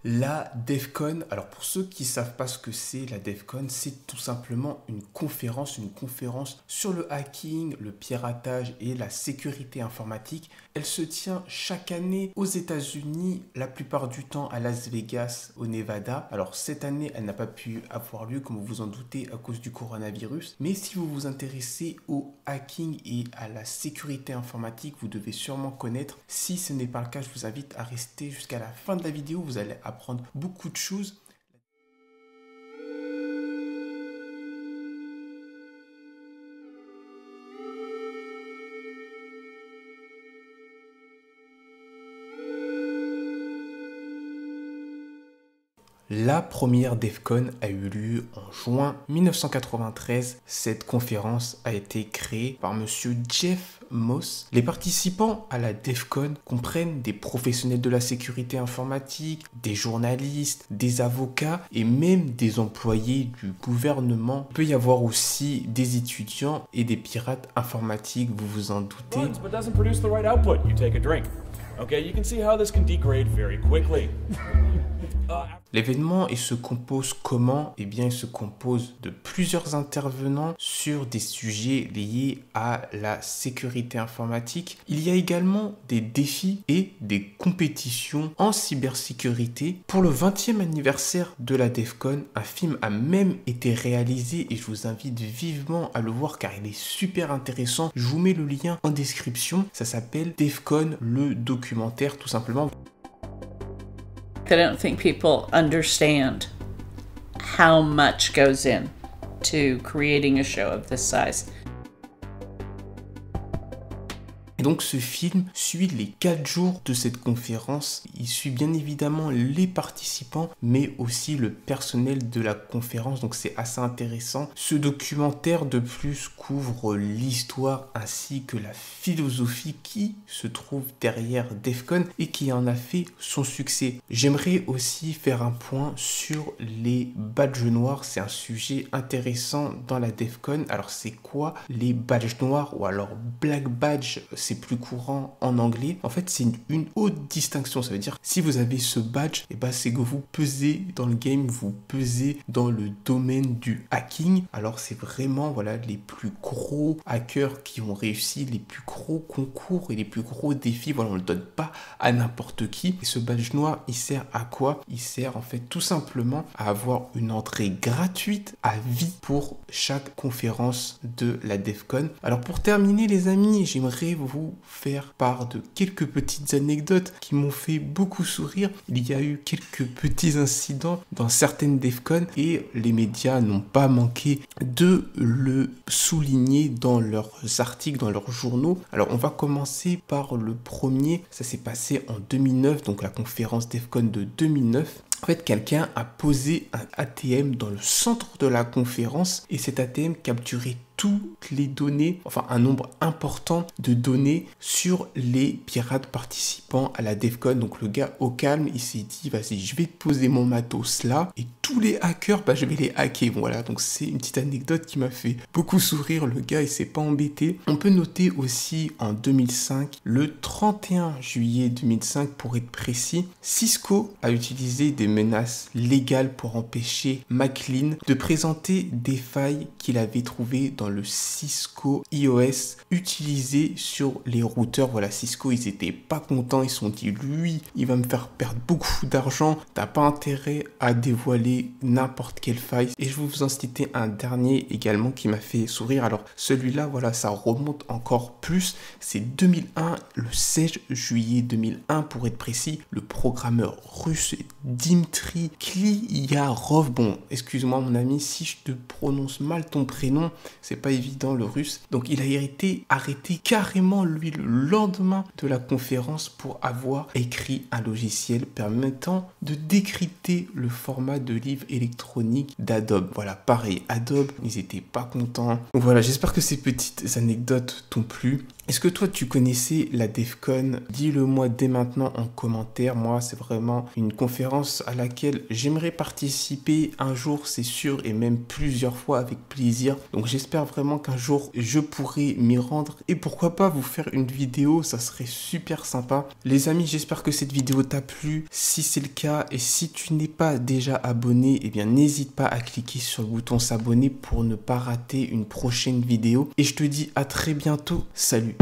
La DevCon, alors pour ceux qui ne savent pas ce que c'est, la DevCon, c'est tout simplement une conférence sur le hacking, le piratage et la sécurité informatique. Elle se tient chaque année aux États-Unis, la plupart du temps à Las Vegas, au Nevada. Alors cette année, elle n'a pas pu avoir lieu, comme vous vous en doutez, à cause du coronavirus. Mais si vous vous intéressez au hacking et à la sécurité informatique, vous devez sûrement connaître. Si ce n'est pas le cas, je vous invite à rester jusqu'à la fin de la vidéo. Vous allez apprendre beaucoup de choses. La première DevCon a eu lieu en juin 1993. Cette conférence a été créée par monsieur Jeff Moss. Les participants à la DevCon comprennent des professionnels de la sécurité informatique, des journalistes, des avocats et même des employés du gouvernement. Il peut y avoir aussi des étudiants et des pirates informatiques, vous vous en doutez. L'événement, il se compose comment? Eh bien, il se compose de plusieurs intervenants sur des sujets liés à la sécurité informatique. Il y a également des défis et des compétitions en cybersécurité. Pour le 20e anniversaire de la DevCon, un film a même été réalisé et je vous invite vivement à le voir car il est super intéressant. Je vous mets le lien en description. Ça s'appelle DevCon, le documentaire, tout simplement. I don't think people understand how much goes in to creating a show of this size. Et donc ce film suit les 4 jours de cette conférence. Il suit bien évidemment les participants, mais aussi le personnel de la conférence. Donc c'est assez intéressant. Ce documentaire de plus couvre l'histoire ainsi que la philosophie qui se trouve derrière DevCon et qui en a fait son succès. J'aimerais aussi faire un point sur les badges noirs. C'est un sujet intéressant dans la DevCon. Alors c'est quoi les badges noirs ou alors black badge? C'est plus courant en anglais. En fait, c'est une haute distinction. Ça veut dire, si vous avez ce badge, et ben, c'est que vous pesez dans le game, vous pesez dans le domaine du hacking. Alors, c'est vraiment, voilà, les plus gros hackers qui ont réussi, les plus gros concours et les plus gros défis. Voilà, on ne le donne pas à n'importe qui. Et ce badge noir, il sert à quoi? Il sert, en fait, tout simplement à avoir une entrée gratuite à vie pour chaque conférence de la DevCon. Alors, pour terminer, les amis, j'aimerais vous faire part de quelques petites anecdotes qui m'ont fait beaucoup sourire. Il y a eu quelques petits incidents dans certaines DevCon et les médias n'ont pas manqué de le souligner dans leurs articles, dans leurs journaux. Alors on va commencer par le premier. Ça s'est passé en 2009, donc la conférence DevCon de 2009. En fait, quelqu'un a posé un ATM dans le centre de la conférence et cet ATM capturait toutes les données, enfin un nombre important de données sur les pirates participants à la DevCon. Donc le gars au calme, il s'est dit, vas-y, je vais te poser mon matos là et tous les hackers, bah, je vais les hacker. Bon, voilà, donc c'est une petite anecdote qui m'a fait beaucoup sourire. Le gars, il s'est pas embêté. On peut noter aussi en 2005, le 31 juillet 2005 pour être précis, Cisco a utilisé des menaces légales pour empêcher McLean de présenter des failles qu'il avait trouvées dans le Cisco iOS utilisé sur les routeurs. Voilà, Cisco, ils étaient pas contents, ils se sont dit, lui, il va me faire perdre beaucoup d'argent, t'as pas intérêt à dévoiler n'importe quelle faille. Et je vais vous en citer un dernier également qui m'a fait sourire. Alors celui-là, voilà, ça remonte encore plus, c'est 2001, le 16 juillet 2001 pour être précis, le programmeur russe Dmitry Kliarov, bon, excuse-moi mon ami si je te prononce mal ton prénom, c'est pas évident le russe. Donc il a été arrêté carrément lui le lendemain de la conférence pour avoir écrit un logiciel permettant de décrypter le format de livre électronique d'Adobe. Voilà, pareil, Adobe, ils étaient pas contents. Donc voilà, j'espère que ces petites anecdotes t'ont plu. Est-ce que toi tu connaissais la DevCon? Dis-le moi dès maintenant en commentaire. Moi c'est vraiment une conférence à laquelle j'aimerais participer un jour, c'est sûr, et même plusieurs fois avec plaisir. Donc j'espère vraiment qu'un jour je pourrai m'y rendre et pourquoi pas vous faire une vidéo, ça serait super sympa. Les amis, j'espère que cette vidéo t'a plu. Si c'est le cas, ça. Et si tu n'es pas déjà abonné, eh bien n'hésite pas à cliquer sur le bouton s'abonner pour ne pas rater une prochaine vidéo. Et je te dis à très bientôt. Salut!